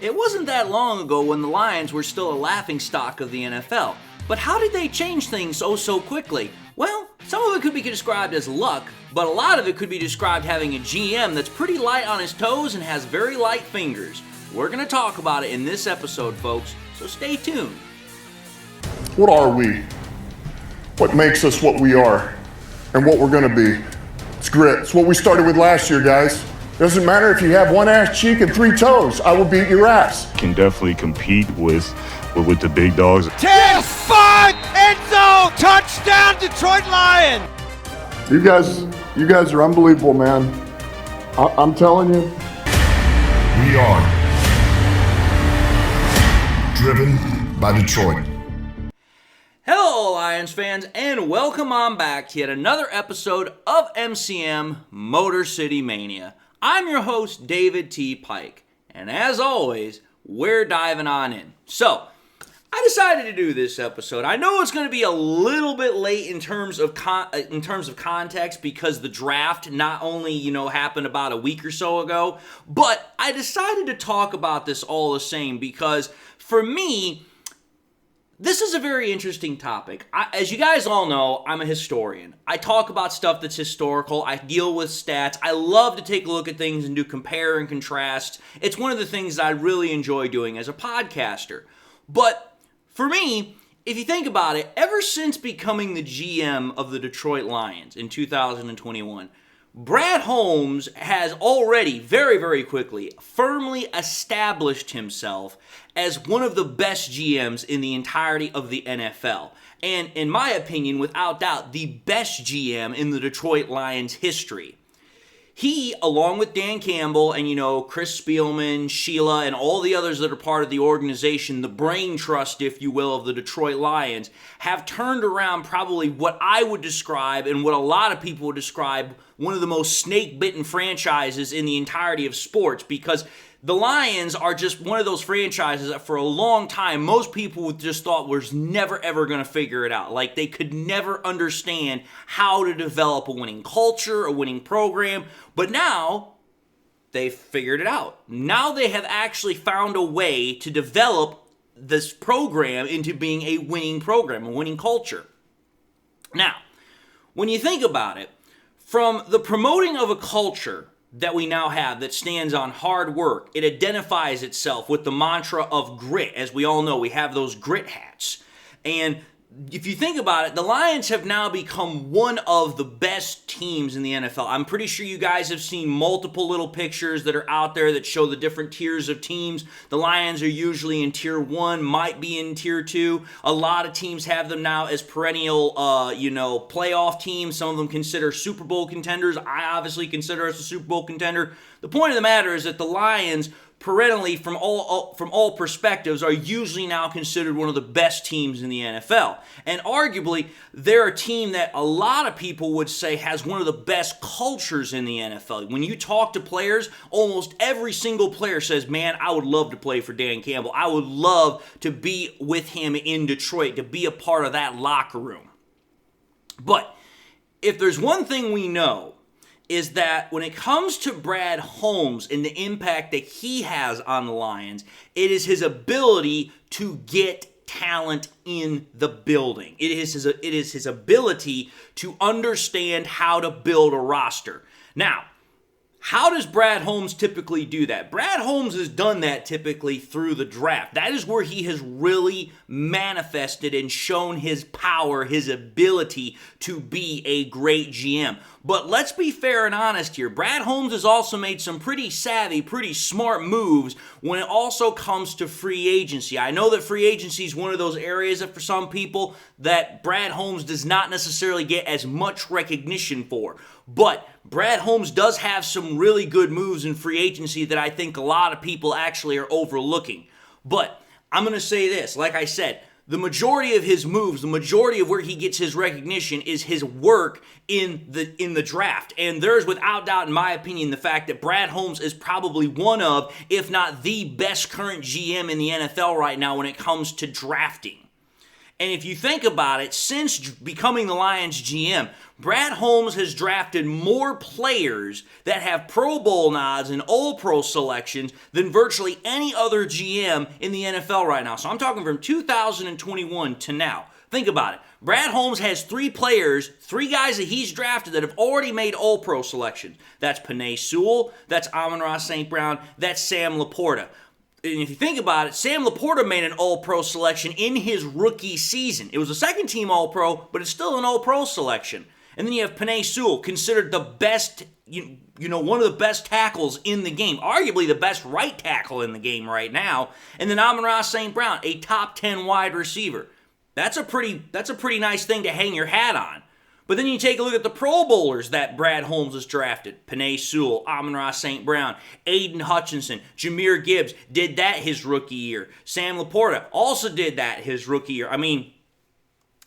It wasn't that long ago when the Lions were still a laughingstock of the NFL. But how did they change things so quickly? Well, some of it could be described as luck, but a lot of it could be described having a GM that's pretty light on his toes and has very light fingers. We're going to talk about it in this episode, folks, so stay tuned. What are we? What makes us what we are and what we're going to be? It's grit. It's what we started with last year, guys. Doesn't matter if you have one ass cheek and 3 toes. I will beat your ass. Can definitely compete with the big dogs. 10-5 end zone touchdown Detroit Lions. You guys are unbelievable, man. I'm telling you. We are driven by Detroit. Hello, Lions fans, and welcome on back to yet another episode of MCM Motor City Mania. I'm your host, David T. Pike, and as always, we're diving on in. So, I decided to do this episode. I know it's going to be a little bit late in terms of context because the draft not only, happened about a week or so ago, but I decided to talk about this all the same because for me, this is a very interesting topic. As you guys all know, I'm a historian. I talk about stuff that's historical. I deal with stats. I love to take a look at things and do compare and contrast. It's one of the things that I really enjoy doing as a podcaster. But for me, if you think about it, ever since becoming the GM of the Detroit Lions in 2021, Brad Holmes has already, very, very quickly, firmly established himself as one of the best GMs in the entirety of the NFL. And in my opinion, without doubt, the best GM in the Detroit Lions history. He, along with Dan Campbell and, Chris Spielman, Sheila, and all the others that are part of the organization, the brain trust, if you will, of the Detroit Lions, have turned around probably what I would describe and what a lot of people would describe one of the most snake-bitten franchises in the entirety of sports, because the Lions are just one of those franchises that for a long time, most people just thought was never ever going to figure it out. Like they could never understand how to develop a winning culture, a winning program. But now they've figured it out. Now they have actually found a way to develop this program into being a winning program, a winning culture. Now, when you think about it, from the promoting of a culture that we now have that stands on hard work, it identifies itself with the mantra of grit. As we all know, we have those grit hats. And if you think about it, the Lions have now become one of the best teams in the NFL. I'm pretty sure you guys have seen multiple little pictures that are out there that show the different tiers of teams. The Lions are usually in tier 1, might be in tier 2. A lot of teams have them now as perennial, playoff teams. Some of them consider Super Bowl contenders. I obviously consider us a Super Bowl contender. The point of the matter is that the Lions, perennially, from all perspectives, are usually now considered one of the best teams in the NFL. And arguably, they're a team that a lot of people would say has one of the best cultures in the NFL. When you talk to players, almost every single player says, man, I would love to play for Dan Campbell. I would love to be with him in Detroit, to be a part of that locker room. But if there's one thing we know, is that when it comes to Brad Holmes and the impact that he has on the Lions, it is his ability to get talent in the building. It is his ability to understand how to build a roster. Now, how does Brad Holmes typically do that? Brad Holmes has done that typically through the draft. That is where he has really manifested and shown his power, his ability to be a great GM. But let's be fair and honest here. Brad Holmes has also made some pretty savvy, pretty smart moves when it also comes to free agency. I know that free agency is one of those areas that for some people that Brad Holmes does not necessarily get as much recognition for. But Brad Holmes does have some really good moves in free agency that I think a lot of people actually are overlooking. But I'm going to say this, like I said, the majority of his moves, the majority of where he gets his recognition is his work in the draft. And there's without doubt, in my opinion, the fact that Brad Holmes is probably one of, if not the best current GM in the NFL right now when it comes to drafting. And if you think about it, since becoming the Lions GM, Brad Holmes has drafted more players that have Pro Bowl nods and All-Pro selections than virtually any other GM in the NFL right now. So I'm talking from 2021 to now. Think about it. Brad Holmes has 3 players, 3 guys that he's drafted that have already made All-Pro selections. That's Penei Sewell, that's Amon-Ra St. Brown, that's Sam Laporta. And if you think about it, Sam Laporta made an All-Pro selection in his rookie season. It was a second-team All-Pro, but it's still an All-Pro selection. And then you have Penei Sewell, considered the best, one of the best tackles in the game, arguably the best right tackle in the game right now. And then Amon-Ra St. Brown, a top 10 wide receiver. That's a pretty nice thing to hang your hat on. But then you take a look at the Pro Bowlers that Brad Holmes has drafted. Penei Sewell, Amon-Ra St. Brown, Aiden Hutchinson, Jahmyr Gibbs did that his rookie year. Sam Laporta also did that his rookie year. I mean,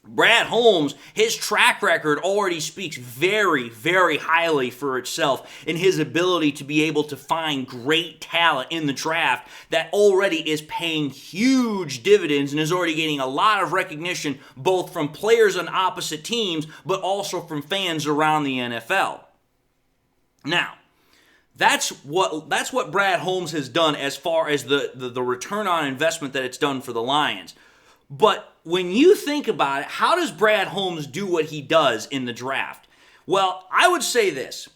Brad Holmes, his track record already speaks very, very highly for itself in his ability to be able to find great talent in the draft that already is paying huge dividends and is already getting a lot of recognition both from players on opposite teams but also from fans around the NFL. Now, that's what Brad Holmes has done as far as the return on investment that it's done for the Lions. But when you think about it, how does Brad Holmes do what he does in the draft? Well, I would say this.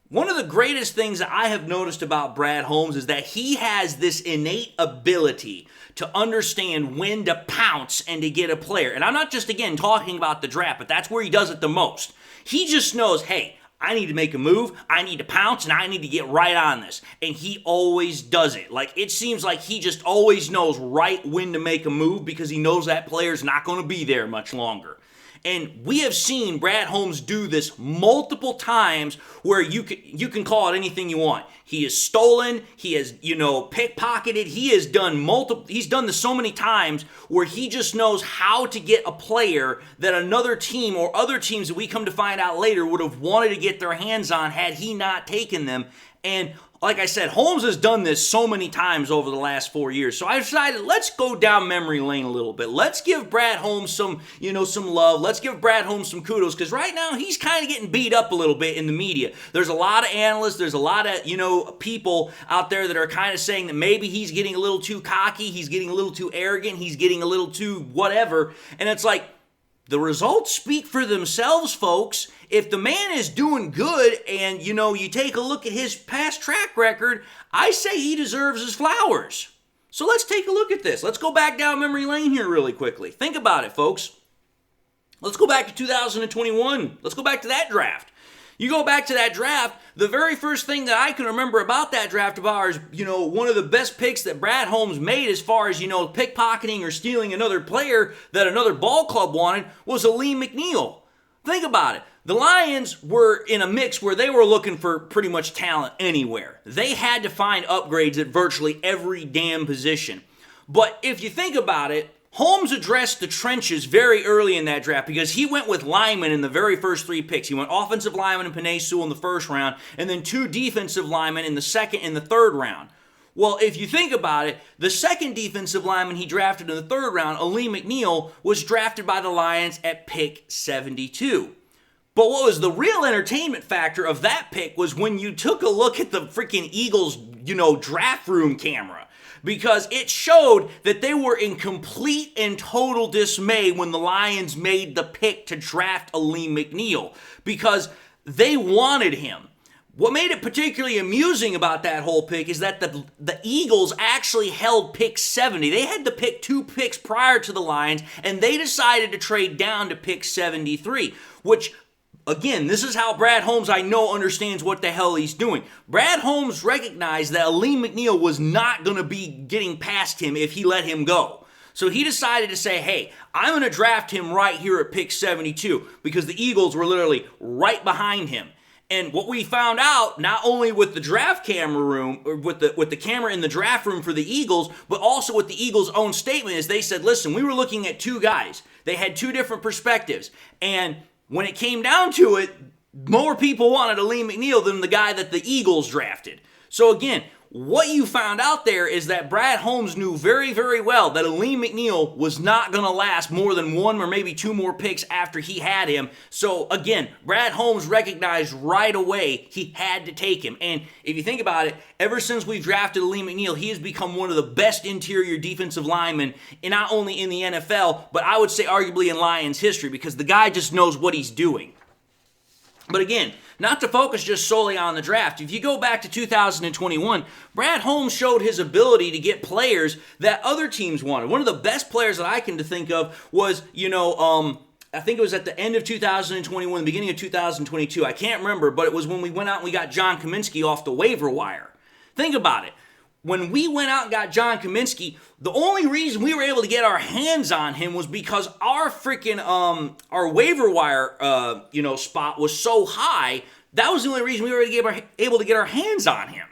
One of the greatest things that I have noticed about Brad Holmes is that he has this innate ability to understand when to pounce and to get a player. And I'm not just, again, talking about the draft, but that's where he does it the most. He just knows, hey, I need to make a move, I need to pounce, and I need to get right on this. And he always does it. Like, it seems like he just always knows right when to make a move because he knows that player's not going to be there much longer. And we have seen Brad Holmes do this multiple times where you can call it anything you want. He has stolen, he has, pickpocketed, he's done this so many times where he just knows how to get a player that another team or other teams that we come to find out later would have wanted to get their hands on had he not taken them. And like I said, Holmes has done this so many times over the last 4 years. So I decided, let's go down memory lane a little bit. Let's give Brad Holmes some love. Let's give Brad Holmes some kudos because right now he's kind of getting beat up a little bit in the media. There's a lot of analysts, there's a lot of, people out there that are kind of saying that maybe he's getting a little too cocky, he's getting a little too arrogant, he's getting a little too whatever. And it's like, the results speak for themselves, folks. If the man is doing good and, you take a look at his past track record, I say he deserves his flowers. So let's take a look at this. Let's go back down memory lane here really quickly. Think about it, folks. Let's go back to 2021. Let's go back to that draft. You go back to that draft, the very first thing that I can remember about that draft of ours, one of the best picks that Brad Holmes made as far as, pickpocketing or stealing another player that another ball club wanted was Aleem McNeil. Think about it. The Lions were in a mix where they were looking for pretty much talent anywhere. They had to find upgrades at virtually every damn position. But if you think about it, Holmes addressed the trenches very early in that draft because he went with linemen in the very first 3 picks. He went offensive lineman and Penei Sewell in the first round, and then 2 defensive linemen in the second and the third round. Well, if you think about it, the second defensive lineman he drafted in the third round, Aleem McNeil, was drafted by the Lions at pick 72. But what was the real entertainment factor of that pick was when you took a look at the freaking Eagles, draft room camera. Because it showed that they were in complete and total dismay when the Lions made the pick to draft Aleem McNeil. Because they wanted him. What made it particularly amusing about that whole pick is that the Eagles actually held pick 70. They had to pick 2 picks prior to the Lions, and they decided to trade down to pick 73, which, again, this is how Brad Holmes, I know, understands what the hell he's doing. Brad Holmes recognized that Aleem McNeil was not going to be getting past him if he let him go. So he decided to say, hey, I'm going to draft him right here at pick 72 because the Eagles were literally right behind him. And what we found out, not only with the draft camera room, or with the camera in the draft room for the Eagles, but also with the Eagles' own statement, is they said, listen, we were looking at 2 guys. They had 2 different perspectives. And when it came down to it, more people wanted Aleem McNeil than the guy that the Eagles drafted. So again, what you found out there is that Brad Holmes knew very, very well that Aleem McNeil was not going to last more than one or maybe two more picks after he had him. So again, Brad Holmes recognized right away he had to take him. And if you think about it, ever since we drafted Aleem McNeil, he has become one of the best interior defensive linemen, and not only in the NFL, but I would say arguably in Lions history, because the guy just knows what he's doing. But again, not to focus just solely on the draft. If you go back to 2021, Brad Holmes showed his ability to get players that other teams wanted. One of the best players that I can think of was, I think it was at the end of 2021, the beginning of 2022. I can't remember, but it was when we went out and we got John Kaminsky off the waiver wire. Think about it. When we went out and got John Kaminsky, the only reason we were able to get our hands on him was because our freaking our waiver wire spot was so high. That was the only reason we were able to get our hands on him.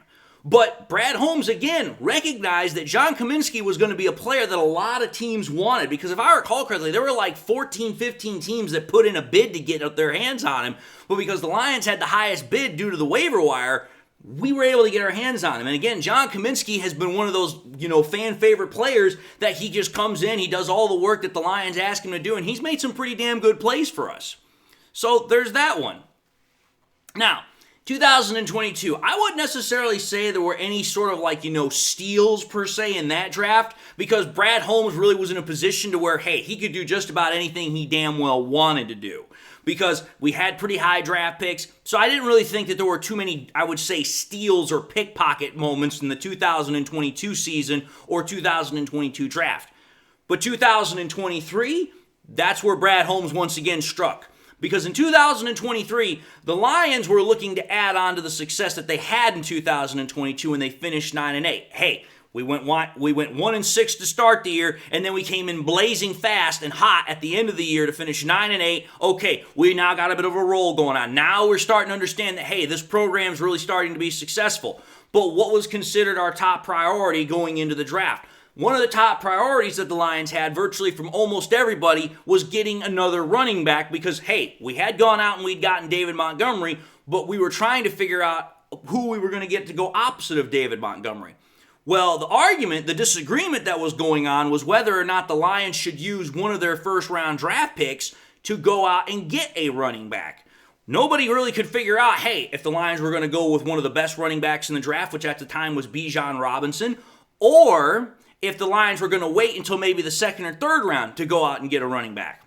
But Brad Holmes, again, recognized that John Kaminsky was going to be a player that a lot of teams wanted, because if I recall correctly, there were like 14, 15 teams that put in a bid to get their hands on him. But because the Lions had the highest bid due to the waiver wire, we were able to get our hands on him. And again, John Kaminsky has been one of those, fan favorite players that he just comes in, he does all the work that the Lions ask him to do, and he's made some pretty damn good plays for us. So there's that one. Now, 2022, I wouldn't necessarily say there were any sort of steals per se in that draft, because Brad Holmes really was in a position to where, hey, he could do just about anything he damn well wanted to do, because we had pretty high draft picks. So I didn't really think that there were too many, I would say, steals or pickpocket moments in the 2022 season or 2022 draft. But 2023, that's where Brad Holmes once again struck. Because in 2023, the Lions were looking to add on to the success that they had in 2022 when they finished 9-8. Hey, we went 1-6 to start the year, and then we came in blazing fast and hot at the end of the year to finish 9-8. Okay, we now got a bit of a roll going on. Now we're starting to understand that, hey, this program's really starting to be successful. But what was considered our top priority going into the draft? One of the top priorities that the Lions had virtually from almost everybody was getting another running back, because, hey, we had gone out and we'd gotten David Montgomery, but we were trying to figure out who we were going to get to go opposite of David Montgomery. Well, the disagreement that was going on was whether or not the Lions should use one of their first-round draft picks to go out and get a running back. Nobody really could figure out, hey, if the Lions were going to go with one of the best running backs in the draft, which at the time was Bijan Robinson, or if the Lions were going to wait until maybe the second or third round to go out and get a running back.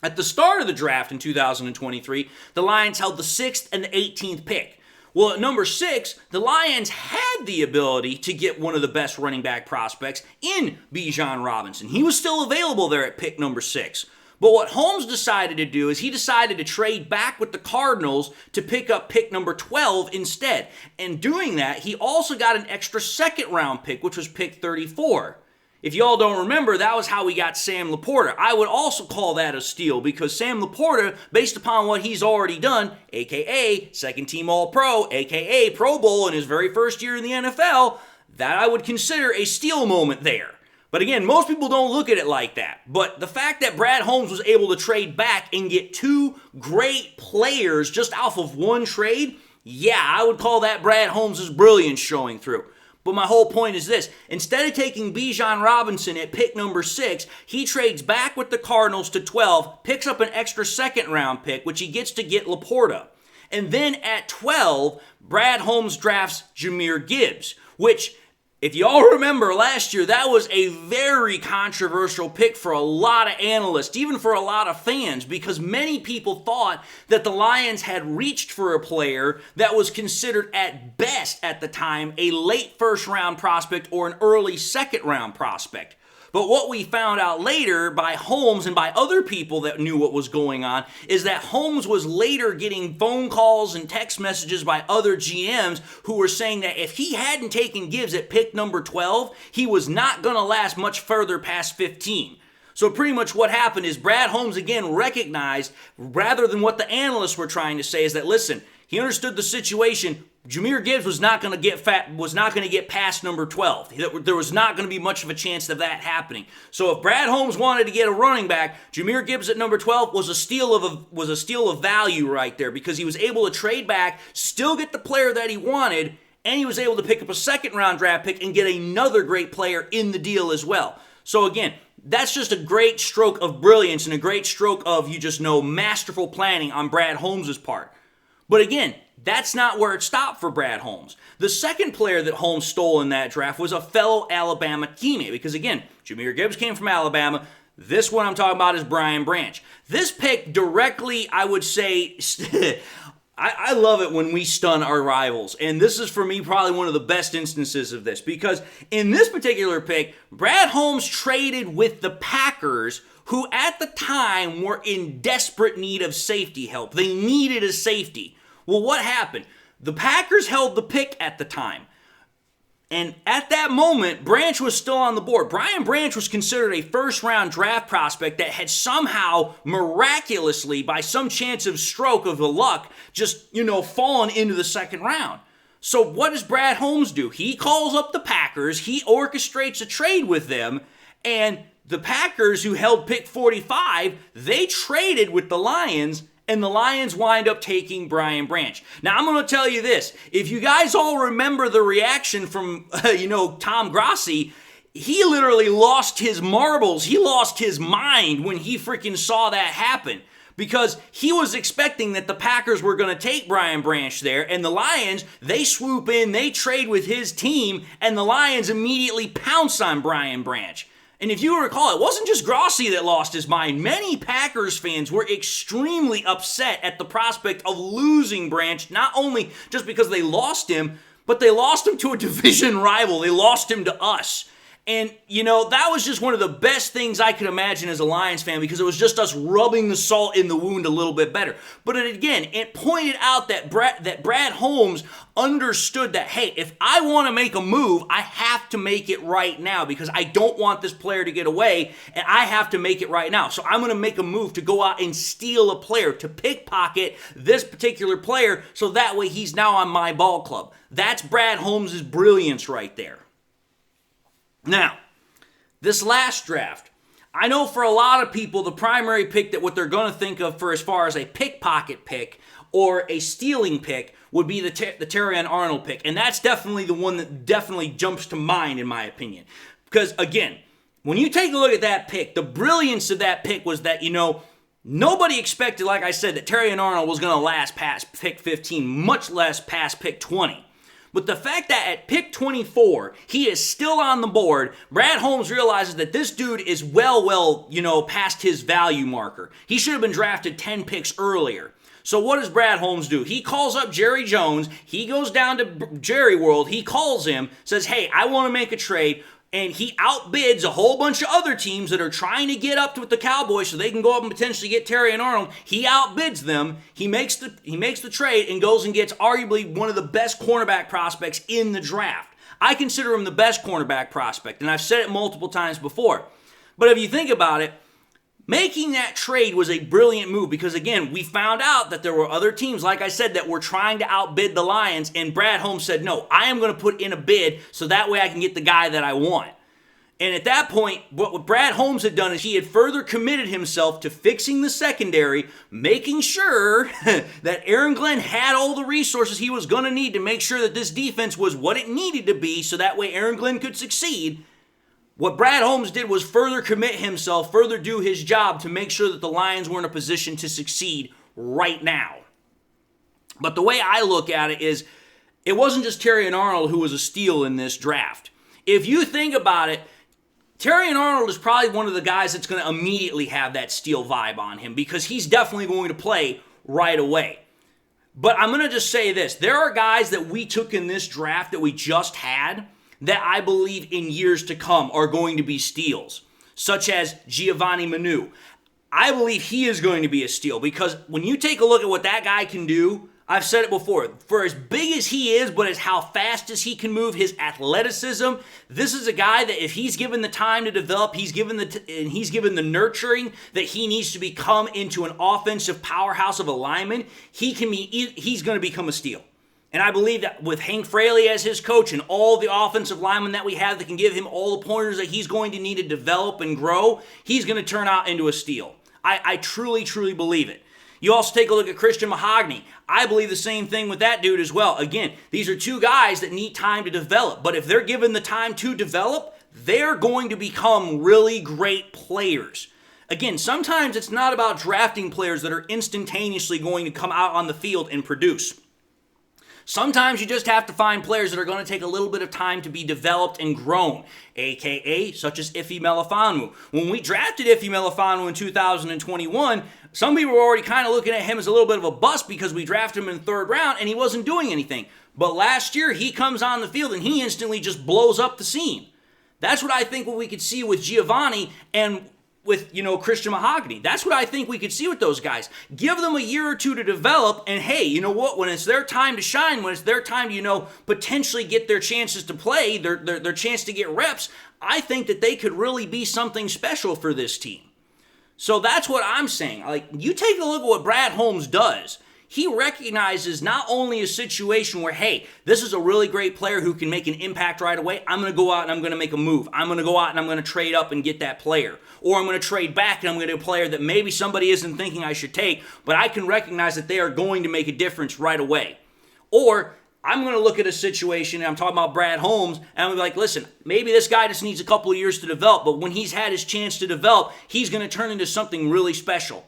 At the start of the draft in 2023, the Lions held the 6th and the 18th pick. Well, at number 6, the Lions had the ability to get one of the best running back prospects in Bijan Robinson. He was still available there at pick number 6. But what Holmes decided to do is he decided to trade back with the Cardinals to pick up pick number 12 instead. And doing that, he also got an extra second-round pick, which was pick 34. If y'all don't remember, that was how we got Sam Laporta. I would also call that a steal, because Sam Laporta, based upon what he's already done, a.k.a. second-team All-Pro, a.k.a. Pro Bowl in his very first year in the NFL, that I would consider a steal moment there. But again, most people don't look at it like that. But the fact that Brad Holmes was able to trade back and get two great players just off of one trade, yeah, I would call that Brad Holmes' brilliance showing through. But my whole point is this. Instead of taking Bijan Robinson at pick number 6, he trades back with the Cardinals to 12, picks up an extra second-round pick, which he gets to get Laporta. And then at 12, Brad Holmes drafts Jahmyr Gibbs, which, if you all remember last year, that was a very controversial pick for a lot of analysts, even for a lot of fans, because many people thought that the Lions had reached for a player that was considered at best at the time a late first-round prospect or an early second-round prospect. But what we found out later by Holmes and by other people that knew what was going on is that Holmes was later getting phone calls and text messages by other GMs who were saying that if he hadn't taken Gibbs at pick number 12, he was not going to last much further past 15. So pretty much what happened is Brad Holmes again recognized, rather than what the analysts were trying to say, is that, listen, he understood the situation. Jahmyr Gibbs was not going to get past number 12. There was not going to be much of a chance of that happening. So if Brad Holmes wanted to get a running back, Jahmyr Gibbs at number 12 was a steal of value right there, because he was able to trade back, still get the player that he wanted, and he was able to pick up a second-round draft pick and get another great player in the deal as well. So again, that's just a great stroke of brilliance and a great stroke of, masterful planning on Brad Holmes' part. But again, that's not where it stopped for Brad Holmes. The second player that Holmes stole in that draft was a fellow Alabama teammate, because again, Jahmyr Gibbs came from Alabama. This one I'm talking about is Brian Branch. This pick directly, I would say, I love it when we stun our rivals. And this is, for me, probably one of the best instances of this. Because in this particular pick, Brad Holmes traded with the Packers, who at the time were in desperate need of safety help. They needed a safety. Well, what happened? The Packers held the pick at the time. And at that moment, Branch was still on the board. Brian Branch was considered a first-round draft prospect that had somehow, miraculously, by some chance of stroke of the luck, just, fallen into the second round. So what does Brad Holmes do? He calls up the Packers, he orchestrates a trade with them, and the Packers, who held pick 45, they traded with the Lions, and the Lions wind up taking Brian Branch. Now, I'm going to tell you this. If you guys all remember the reaction from, Tom Grossi, he literally lost his marbles. He lost his mind when he freaking saw that happen. Because he was expecting that the Packers were going to take Brian Branch there, and the Lions, they swoop in, they trade with his team, and the Lions immediately pounce on Brian Branch. And if you recall, it wasn't just Grossi that lost his mind. Many Packers fans were extremely upset at the prospect of losing Branch, not only just because they lost him, but they lost him to a division rival. They lost him to us. And, that was just one of the best things I could imagine as a Lions fan, because it was just us rubbing the salt in the wound a little bit better. But it pointed out that Brad Holmes understood that, hey, if I want to make a move, I have to make it right now, because I don't want this player to get away, and I have to make it right now. So I'm going to make a move to go out and steal a player, to pickpocket this particular player, so that way he's now on my ball club. That's Brad Holmes' brilliance right there. Now, this last draft, I know for a lot of people, the primary pick that what they're going to think of for as far as a pickpocket pick or a stealing pick would be the Terrion Arnold pick. And that's definitely the one that definitely jumps to mind, in my opinion. Because, again, when you take a look at that pick, the brilliance of that pick was that, nobody expected, like I said, that Terrion Arnold was going to last past pick 15, much less past pick 20. But the fact that at pick 24, he is still on the board, Brad Holmes realizes that this dude is well, past his value marker. He should have been drafted 10 picks earlier. So what does Brad Holmes do? He calls up Jerry Jones. He goes down to Jerry World. He calls him, says, hey, I want to make a trade. And he outbids a whole bunch of other teams that are trying to get up with the Cowboys so they can go up and potentially get Terrion Arnold. He outbids them. He makes the trade and goes and gets arguably one of the best cornerback prospects in the draft. I consider him the best cornerback prospect, and I've said it multiple times before. But if you think about it, making that trade was a brilliant move because, again, we found out that there were other teams, like I said, that were trying to outbid the Lions, and Brad Holmes said, no, I am going to put in a bid so that way I can get the guy that I want. And at that point, what Brad Holmes had done is he had further committed himself to fixing the secondary, making sure that Aaron Glenn had all the resources he was going to need to make sure that this defense was what it needed to be so that way Aaron Glenn could succeed. What Brad Holmes did was further commit himself, further do his job to make sure that the Lions were in a position to succeed right now. But the way I look at it is, it wasn't just Terrion Arnold who was a steal in this draft. If you think about it, Terrion Arnold is probably one of the guys that's going to immediately have that steal vibe on him because he's definitely going to play right away. But I'm going to just say this. There are guys that we took in this draft that we just had that I believe in years to come are going to be steals, such as Giovanni Manu. I believe he is going to be a steal because when you take a look at what that guy can do, I've said it before, for as big as he is, but as how fast as he can move, his athleticism, this is a guy that if he's given the time to develop, he's given the nurturing that he needs to become into an offensive powerhouse of a lineman, he's going to become a steal. And I believe that with Hank Fraley as his coach and all the offensive linemen that we have that can give him all the pointers that he's going to need to develop and grow, he's going to turn out into a steal. I truly, truly believe it. You also take a look at Christian Mahogany. I believe the same thing with that dude as well. Again, these are two guys that need time to develop, but if they're given the time to develop, they're going to become really great players. Again, sometimes it's not about drafting players that are instantaneously going to come out on the field and produce. Sometimes you just have to find players that are going to take a little bit of time to be developed and grown, a.k.a. such as Ife Melifonwu. When we drafted Ife Melifonwu in 2021, some people were already kind of looking at him as a little bit of a bust because we drafted him in the third round and he wasn't doing anything. But last year, he comes on the field and he instantly just blows up the scene. That's what I think what we could see with Giovanni and with, Christian Mahogany. That's what I think we could see with those guys. Give them a year or two to develop, and hey, you know what? When it's their time to shine, when it's their time to, potentially get their chances to play, their chance to get reps, I think that they could really be something special for this team. So that's what I'm saying. Like, you take a look at what Brad Holmes does. He recognizes not only a situation where, hey, this is a really great player who can make an impact right away. I'm going to go out and I'm going to make a move. I'm going to go out and I'm going to trade up and get that player. Or I'm going to trade back and I'm going to get a player that maybe somebody isn't thinking I should take, but I can recognize that they are going to make a difference right away. Or I'm going to look at a situation, and I'm talking about Brad Holmes, and I'm going to be like, listen, maybe this guy just needs a couple of years to develop, but when he's had his chance to develop, he's going to turn into something really special.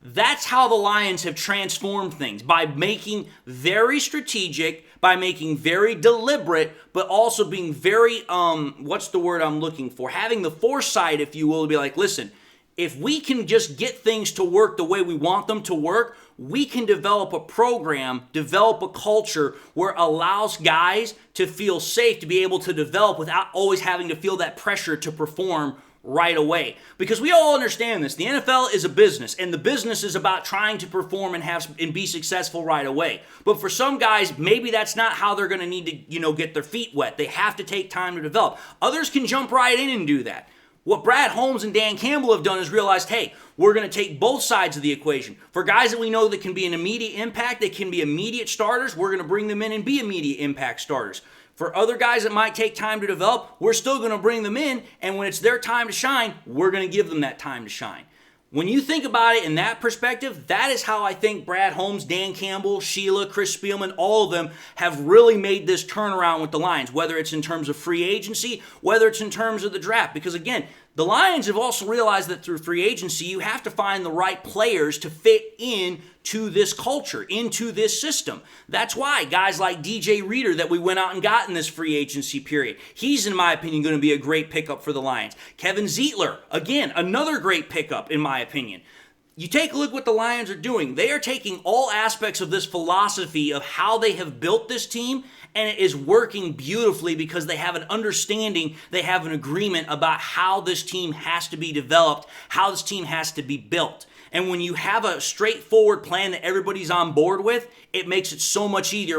That's how the Lions have transformed things, by making very strategic, by making very deliberate, but also being very, what's the word I'm looking for? Having the foresight, if you will, to be like, listen, if we can just get things to work the way we want them to work, we can develop a program, develop a culture where it allows guys to feel safe, to be able to develop without always having to feel that pressure to perform right away. Because we all understand this. The NFL is a business, and the business is about trying to perform and be successful right away. But for some guys, maybe that's not how they're going to need to, get their feet wet. They have to take time to develop. Others can jump right in and do that. What Brad Holmes and Dan Campbell have done is realized, hey, we're going to take both sides of the equation. For guys that we know that can be an immediate impact, that can be immediate starters, we're going to bring them in and be immediate impact starters. For other guys that might take time to develop, we're still going to bring them in, and when it's their time to shine, we're going to give them that time to shine. When you think about it in that perspective, that is how I think Brad Holmes, Dan Campbell, Sheila, Chris Spielman, all of them have really made this turnaround with the Lions, whether it's in terms of free agency, whether it's in terms of the draft. Because again, the Lions have also realized that through free agency, you have to find the right players to fit in to this culture, into this system. That's why guys like DJ Reader that we went out and got in this free agency period, he's, in my opinion, going to be a great pickup for the Lions. Kevin Zeitler, again, another great pickup, in my opinion. You take a look at what the Lions are doing. They are taking all aspects of this philosophy of how they have built this team, and it is working beautifully because they have an understanding, they have an agreement about how this team has to be developed, how this team has to be built. And when you have a straightforward plan that everybody's on board with, it makes it so much easier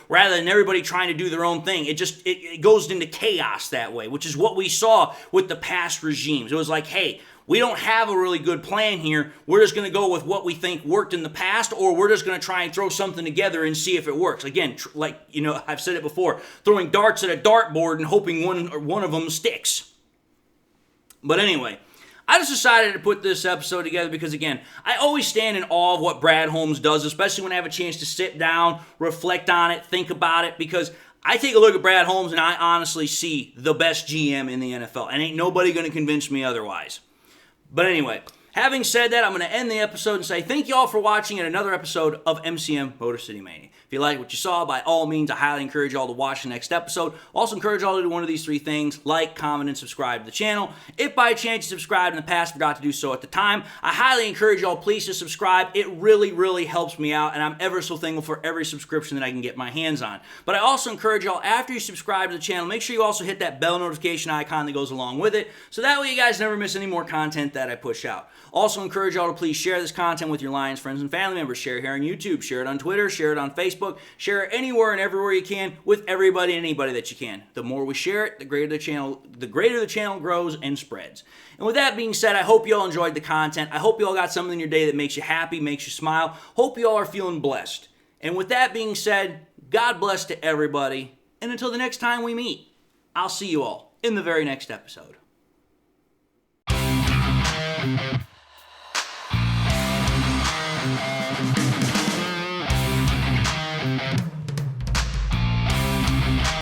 rather than everybody trying to do their own thing. It goes into chaos that way, which is what we saw with the past regimes. It was like, hey, we don't have a really good plan here. We're just going to go with what we think worked in the past, or we're just going to try and throw something together and see if it works. Again, I've said it before, throwing darts at a dartboard and hoping one of them sticks. But anyway, I just decided to put this episode together because, again, I always stand in awe of what Brad Holmes does, especially when I have a chance to sit down, reflect on it, think about it, because I take a look at Brad Holmes and I honestly see the best GM in the NFL, and ain't nobody going to convince me otherwise. But anyway, having said that, I'm going to end the episode and say thank you all for watching at another episode of MCM Motor City Mania. If you like what you saw, by all means, I highly encourage you all to watch the next episode. Also encourage you all to do one of these three things: like, comment, and subscribe to the channel. If by chance you subscribed in the past, forgot to do so at the time, I highly encourage you all please to subscribe. It really, really helps me out, and I'm ever so thankful for every subscription that I can get my hands on. But I also encourage you all, after you subscribe to the channel, make sure you also hit that bell notification icon that goes along with it, so that way you guys never miss any more content that I push out. Also encourage you all to please share this content with your Lions friends and family members. Share it here on YouTube, share it on Twitter, share it on Facebook, share it anywhere and everywhere you can with everybody and anybody that you can. The more we share it, the greater the channel grows and spreads. And with that being said, I hope you all enjoyed the content. I hope you all got something in your day that makes you happy, makes you smile. Hope you all are feeling blessed. And with that being said, God bless to everybody. And until the next time we meet, I'll see you all in the very next episode.